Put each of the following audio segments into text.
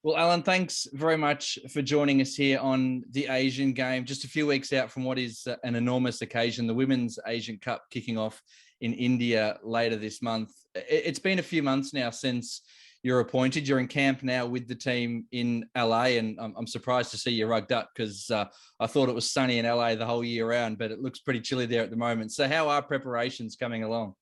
Well, Alan, thanks very much for joining us here on the Asian Game. Just a few weeks out from what is an enormous occasion, the Women's Asian Cup kicking off in India later this month. It's been a few months now since you're appointed. You're in camp now with the team in LA, and I'm surprised to see you rugged up because I thought it was sunny in LA the whole year round, but it looks pretty chilly there at the moment. So how are preparations coming along?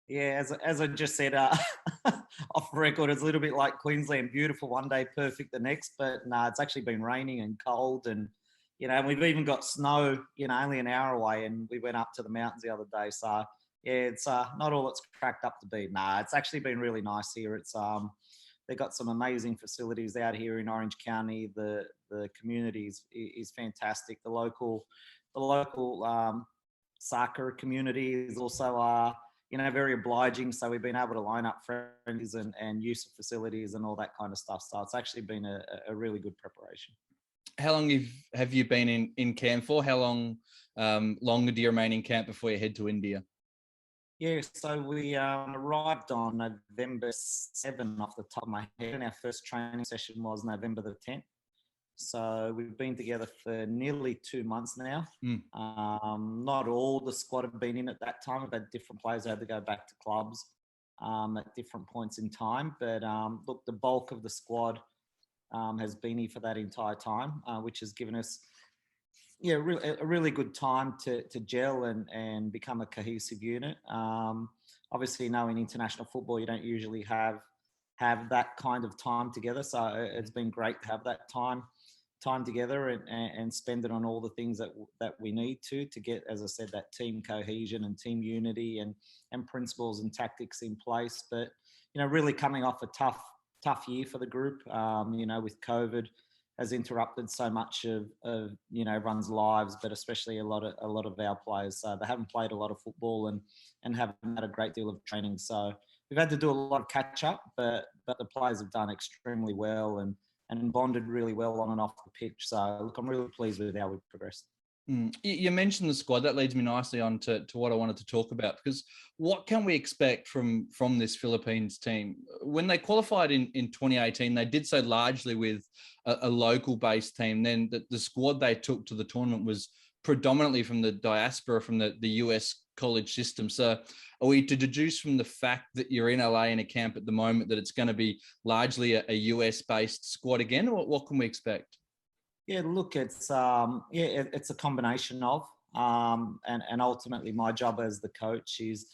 Yeah, as I just said off record, it's a little bit like Queensland, beautiful one day, perfect the next. But no, it's actually been raining and cold, and and we've even got snow, only an hour away, and we went up to the mountains the other day. So yeah, it's not all it's cracked up to be. Nah, it's actually been really nice here. It's they've got some amazing facilities out here in Orange County. The community is fantastic. The local soccer community is also very obliging. So we've been able to line up friends and use of facilities and all that kind of stuff. So it's actually been a really good preparation. How long have you been in camp for? How long longer do you remain in camp before you head to India? Yeah, so we arrived on November 7 off the top of my head, and our first training session was November the 10th. So we've been together for nearly 2 months now. Not all the squad have been in at that time. We've had different players who had to go back to clubs at different points in time. But look, the bulk of the squad has been here for that entire time, which has given us a really good time to gel and become a cohesive unit. Obviously, knowing international football, you don't usually have that kind of time together. So it's been great to have that time together and spend it on all the things that we need to get, as I said, that team cohesion and team unity and principles and tactics in place. But really coming off a tough year for the group, with COVID has interrupted so much of everyone's lives, but especially a lot of our players. So they haven't played a lot of football and haven't had a great deal of training. So we've had to do a lot of catch up, but the players have done extremely well and bonded really well on and off the pitch. So look, I'm really pleased with how we've progressed. You mentioned the squad. That leads me nicely on to what I wanted to talk about, because what can we expect from this Philippines team? When they qualified in 2018, they did so largely with a local-based team. Then the squad they took to the tournament was predominantly from the diaspora, from the US college system. So are we to deduce from the fact that you're in LA in a camp at the moment that it's going to be largely a US-based squad again? Or what can we expect? Yeah, look, it's a combination of, and ultimately my job as the coach is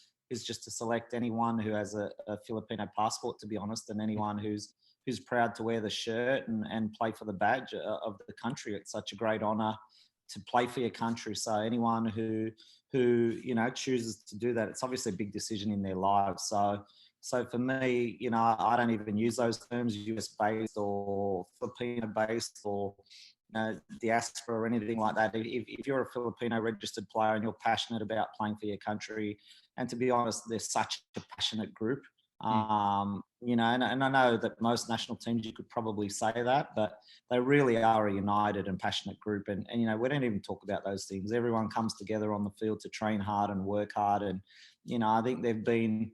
just to select anyone who has a Filipino passport, to be honest, and anyone who's proud to wear the shirt and play for the badge of the country. It's such a great honour to play for your country. So anyone who chooses to do that, it's obviously a big decision in their lives. So for me, I don't even use those terms, US based or Filipino based or diaspora or anything like that. If you're a Filipino registered player and you're passionate about playing for your country, and to be honest, they're such a passionate group. And I know that most national teams, you could probably say that, but they really are a united and passionate group. And we don't even talk about those things. Everyone comes together on the field to train hard and work hard. And, I think they've been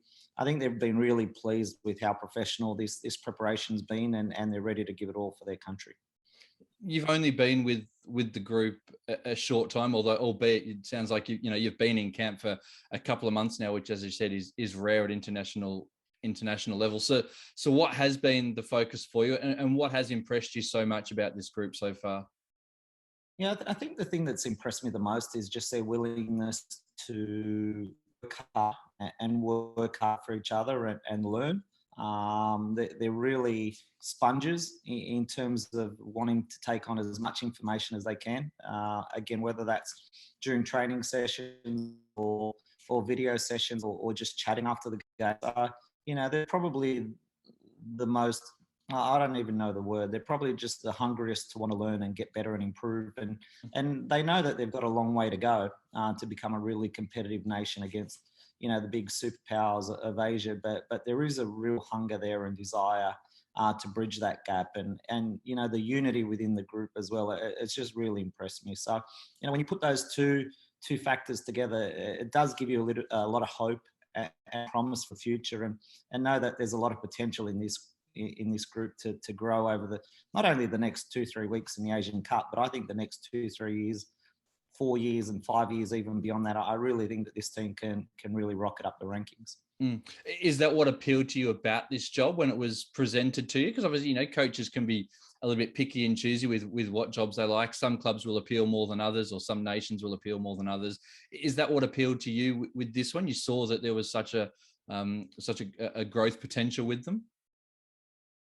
really pleased with how professional this preparation's been, and they're ready to give it all for their country. You've only been with the group a short time, albeit it sounds like you've been in camp for a couple of months now, which, as you said, is rare at international level. So what has been the focus for you, and what has impressed you so much about this group so far? Yeah, I think the thing that's impressed me the most is just their willingness to work hard and work hard for each other and learn. They're really sponges in terms of wanting to take on as much information as they can. Again, whether that's during training sessions or video sessions or just chatting after the game. They're probably the most, I don't even know the word. They're probably just the hungriest to want to learn and get better and improve. And they know that they've got a long way to go to become a really competitive nation against the big superpowers of Asia, but there is a real hunger there and desire to bridge that gap, and the unity within the group as well. It's just really impressed me. So when you put those two factors together, it does give you a lot of hope and promise for the future, and know that there's a lot of potential in in this group to grow over not only the next 2-3 weeks in the Asian Cup, but I think the next 2-3 years, 4 years and 5 years, even beyond that. I really think that this team can really rocket up the rankings. Is that what appealed to you about this job when it was presented to you? Because obviously, coaches can be a little bit picky and choosy with what jobs they like. Some clubs will appeal more than others, or some nations will appeal more than others. Is that what appealed to you with this one? You saw that there was such a growth potential with them?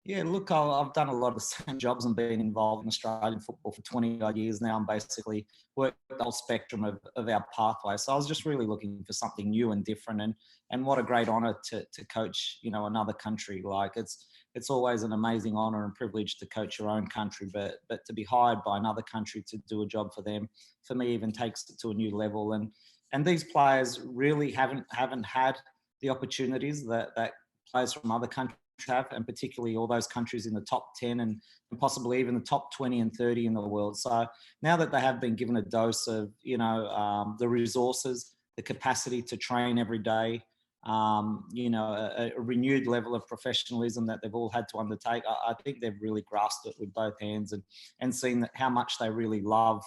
Yeah, look, I've done a lot of the same jobs and been involved in Australian football for 20 odd years now, and basically worked the whole spectrum of our pathway. So I was just really looking for something new and different, and what a great honour to coach, another country. Like it's always an amazing honour and privilege to coach your own country, but to be hired by another country to do a job for them, for me, even takes it to a new level. And these players really haven't had the opportunities that players from other countries have, and particularly all those countries in the top 10 and possibly even the top 20 and 30 in the world. So now that they have been given a dose of, the resources, the capacity to train every day, a renewed level of professionalism that they've all had to undertake, I think they've really grasped it with both hands and seen that how much they really love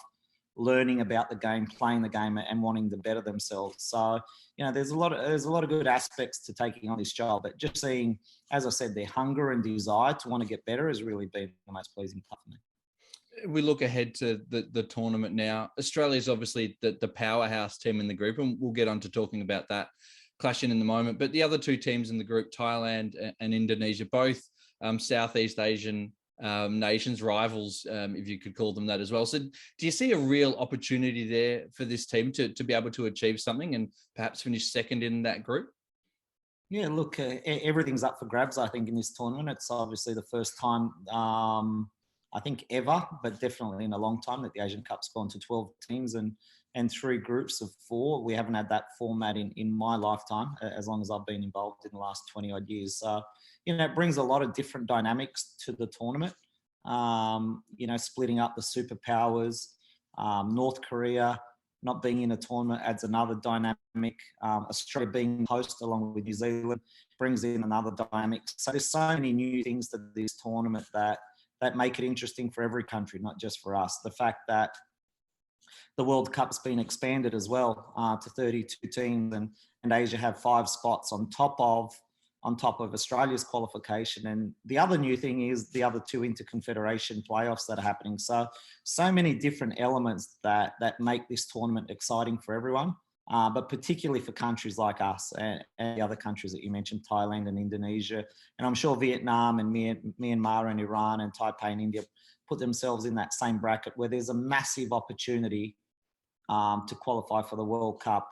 learning about the game, playing the game, and wanting to better themselves. So, there's a lot of good aspects to taking on this job, but just seeing, as I said, their hunger and desire to want to get better has really been the most pleasing part for me. We look ahead to the tournament now. Australia is obviously the powerhouse team in the group, and we'll get on to talking about that clashing in the moment. But the other two teams in the group, Thailand and Indonesia, both Southeast Asian nations, rivals, if you could call them that as well. So do you see a real opportunity there for this team to be able to achieve something and perhaps finish second in that group? Yeah, look, everything's up for grabs, I think, in this tournament. It's obviously the first time, I think, ever, but definitely in a long time, that the Asian Cup's gone to 12 teams and 3 groups of 4. We haven't had that format in my lifetime, as long as I've been involved in the last 20 odd years. So, it brings a lot of different dynamics to the tournament. Splitting up the superpowers, North Korea not being in a tournament adds another dynamic. Australia being host along with New Zealand brings in another dynamic. So there's so many new things to this tournament that make it interesting for every country, not just for us. The fact that the World Cup's been expanded as well to 32 teams, and Asia have 5 spots on top of Australia's qualification. And the other new thing is the other 2 inter-confederation playoffs that are happening. So many different elements that make this tournament exciting for everyone, but particularly for countries like us and the other countries that you mentioned, Thailand and Indonesia. And I'm sure Vietnam and Myanmar and Iran and Taipei and India put themselves in that same bracket where there's a massive opportunity to qualify for the World Cup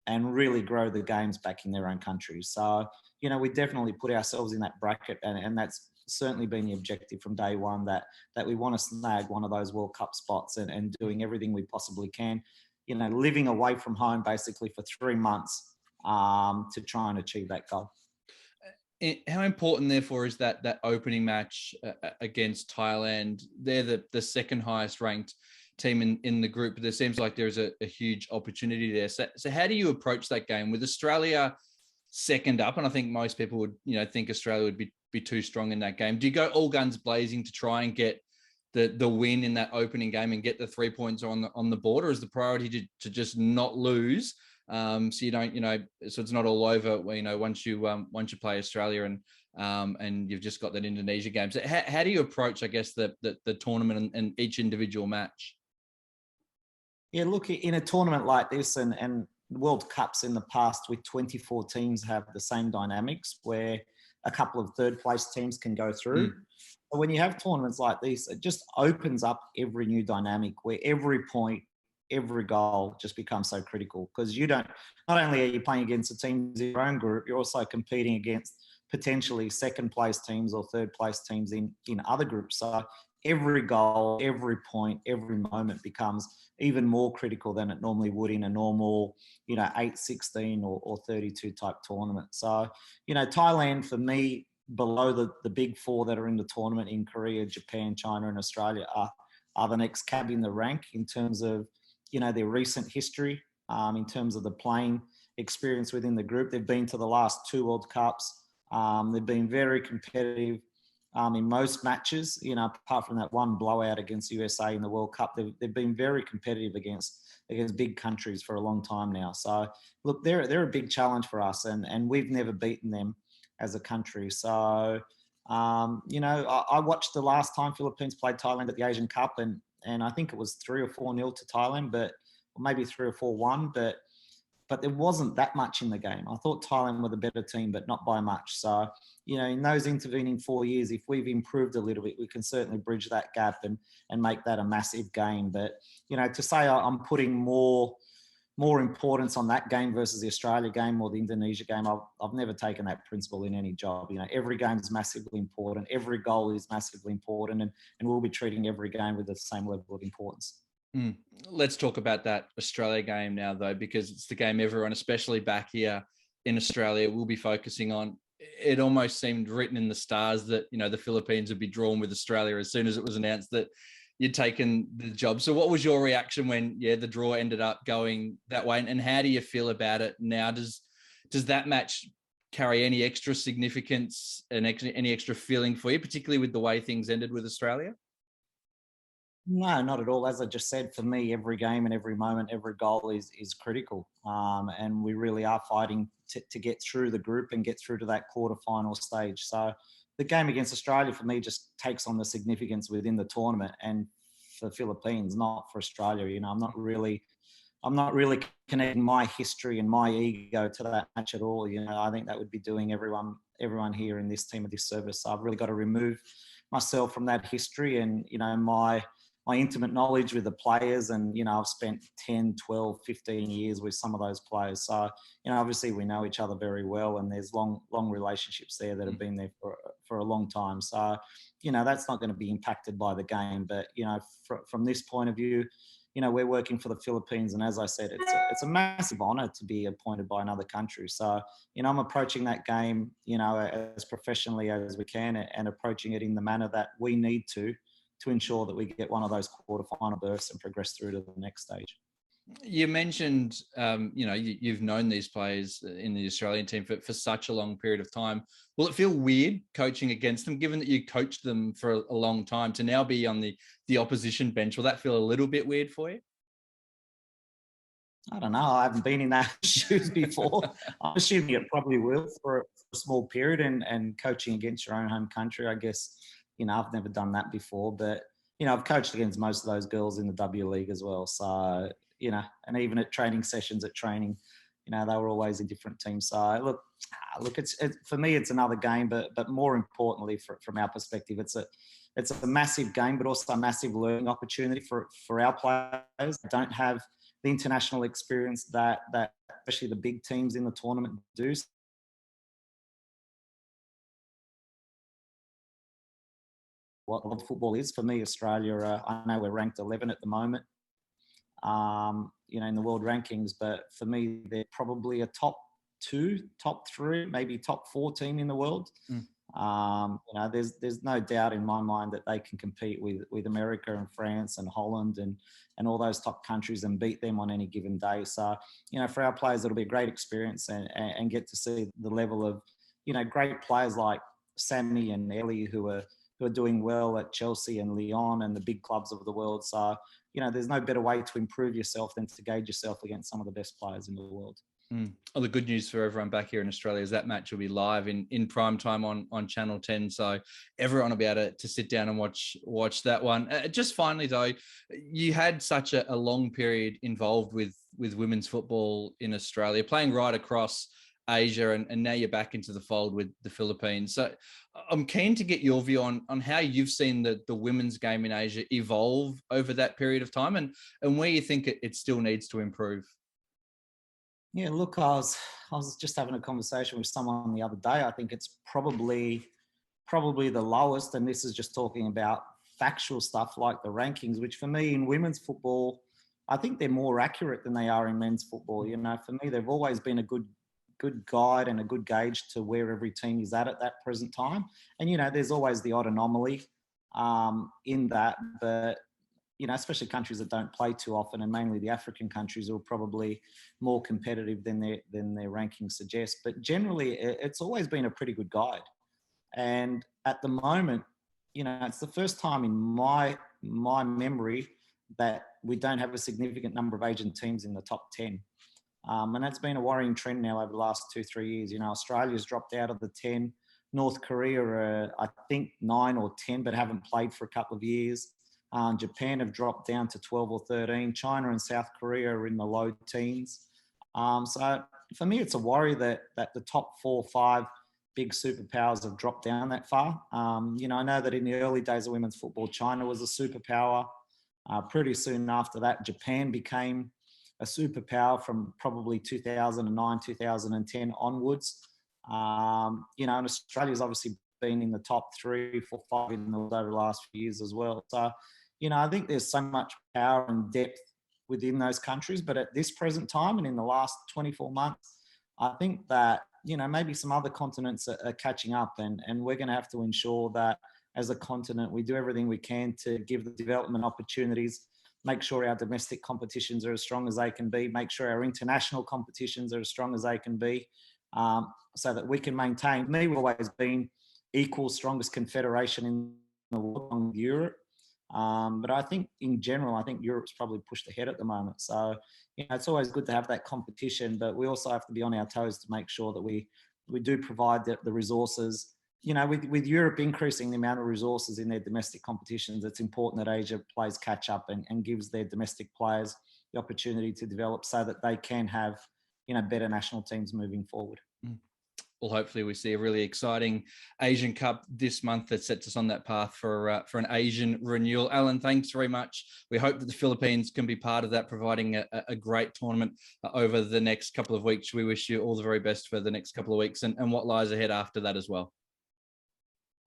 and really grow the games back in their own countries. So, we definitely put ourselves in that bracket, and that's certainly been the objective from day one, that we want to snag one of those World Cup spots and doing everything we possibly can, living away from home basically for 3 months to try and achieve that goal. How important, therefore, is that opening match against Thailand? They're the second highest ranked team in the group, but there seems like there's a huge opportunity there. So how do you approach that game with Australia second up? And I think most people would, think Australia would be too strong in that game. Do you go all guns blazing to try and get the win in that opening game and get the 3 points on the board, or is the priority to just not lose? So you don't, so it's not all over, once you play Australia and you've just got that Indonesia game. So how do you approach, I guess, the tournament and each individual match? Yeah, look, in a tournament like this and World Cups in the past with 24 teams have the same dynamics where a couple of third place teams can go through. But when you have tournaments like this, it just opens up every new dynamic where every point, every goal just becomes so critical, because not only are you playing against the teams in your own group, you're also competing against potentially second place teams or third place teams in other groups. So every goal, every point, every moment becomes even more critical than it normally would in a normal, 8, 16 or 32 type tournament. So, Thailand for me, below the big 4 that are in the tournament in Korea, Japan, China and Australia are the next cab in the rank in terms of, their recent history, in terms of the playing experience within the group. They've been to the last 2 World Cups. They've been very competitive. in most matches. Apart from that one blowout against USA in the World Cup, they've been very competitive against big countries for a long time now. So look, they're a big challenge for us, and we've never beaten them as a country. So I watched the last time Philippines played Thailand at the Asian Cup, and I think it was 3 or 4-0 to Thailand, or maybe 3 or 4-1, but there wasn't that much in the game. I thought Thailand were the better team, but not by much. So, in those intervening 4 years, if we've improved a little bit, we can certainly bridge that gap and make that a massive game. But, to say I'm putting more importance on that game versus the Australia game or the Indonesia game, I've never taken that principle in any job. Every game is massively important. Every goal is massively important, and we'll be treating every game with the same level of importance. Let's talk about that Australia game now, though, because it's the game everyone, especially back here in Australia, will be focusing on. It almost seemed written in the stars that, the Philippines would be drawn with Australia as soon as it was announced that you'd taken the job. So what was your reaction when, the draw ended up going that way? And how do you feel about it now? Does that match carry any extra significance and any extra feeling for you, particularly with the way things ended with Australia? No, not at all. As I just said, for me, every game and every moment, every goal is critical. And we really are fighting to get through the group and get through to that quarterfinal stage. So the game against Australia, for me, just takes on the significance within the tournament and for Philippines, not for Australia. I'm not really connecting my history and my ego to that match at all. I think that would be doing everyone here in this team a disservice. So I've really got to remove myself from that history and, my intimate knowledge with the players. And, I've spent 10, 12, 15 years with some of those players. So, obviously we know each other very well, and there's long relationships there that have been there for a long time. So, that's not going to be impacted by the game. But, from this point of view, we're working for the Philippines. And as I said, it's a massive honour to be appointed by another country. So, I'm approaching that game, as professionally as we can, and approaching it in the manner that we need to ensure that we get one of those quarterfinal berths and progress through to the next stage. You mentioned, you've known these players in the Australian team for such a long period of time. Will it feel weird coaching against them, given that you coached them for a long time, to now be on the opposition bench? Will that feel a little bit weird for you? I don't know. I haven't been in that shoes before. I'm assuming it probably will for a small period, and coaching against your own home country, I guess, I've never done that before, but, I've coached against most of those girls in the W League as well. So, and even at training sessions they were always in different teams. So look, it's for me, it's another game, but more importantly, from our perspective, it's a massive game, but also a massive learning opportunity for our players. They don't have the international experience that especially the big teams in the tournament do. What world football is for me, Australia. I know we're ranked 11 at the moment, in the world rankings, but for me, they're probably a top 2, top 3, maybe top 4 team in the world. There's no doubt in my mind that they can compete with America and France and Holland and all those top countries and beat them on any given day. So, for our players, it'll be a great experience and get to see the level of, great players like Sammy and Ellie who are doing well at Chelsea and Lyon and the big clubs of the world. So, there's no better way to improve yourself than to gauge yourself against some of the best players in the world. Well, the good news for everyone back here in Australia is that match will be live in prime time on Channel 10. So everyone will be able to sit down and watch that one. Just finally, though, you had such a long period involved with women's football in Australia, playing right across Asia, and now you're back into the fold with the Philippines. So I'm keen to get your view on how you've seen the women's game in Asia evolve over that period of time, and where you think it still needs to improve. Yeah, look, I was just having a conversation with someone the other day. I think it's probably the lowest, and this is just talking about factual stuff like the rankings, which for me in women's football, I think they're more accurate than they are in men's football. For me, they've always been a good guide and a good gauge to where every team is at that present time. And, there's always the odd anomaly in that, but, especially countries that don't play too often, and mainly the African countries, are probably more competitive than their rankings suggest. But generally, it's always been a pretty good guide. And at the moment, it's the first time in my memory that we don't have a significant number of Asian teams in the top 10. And that's been a worrying trend now over the last 2-3 years. Australia's dropped out of the 10. North Korea are, I think, 9 or 10, but haven't played for a couple of years. Japan have dropped down to 12 or 13. China and South Korea are in the low teens. So for me, it's a worry that the top 4 or 5 big superpowers have dropped down that far. I know that in the early days of women's football, China was a superpower. Pretty soon after that, Japan became a superpower from probably 2009, 2010 onwards. And Australia's obviously been in the top 3, 4, 5 in the over the last few years as well. So, I think there's so much power and depth within those countries. But at this present time and in the last 24 months, I think that, maybe some other continents are catching up, and we're going to have to ensure that as a continent, we do everything we can to give the development opportunities, make sure our domestic competitions are as strong as they can be, make sure our international competitions are as strong as they can be, so that we can maintain. We've always been equal strongest confederation in the world along with Europe. But I think in general, I think Europe's probably pushed ahead at the moment. So, it's always good to have that competition, but we also have to be on our toes to make sure that we do provide the resources. With Europe increasing the amount of resources in their domestic competitions, it's important that Asia plays catch up and gives their domestic players the opportunity to develop so that they can have, better national teams moving forward. Well, hopefully we see a really exciting Asian Cup this month that sets us on that path for an Asian renewal. Alen, thanks very much. We hope that the Philippines can be part of that, providing a great tournament over the next couple of weeks. We wish you all the very best for the next couple of weeks and what lies ahead after that as well.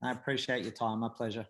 I appreciate your time. My pleasure.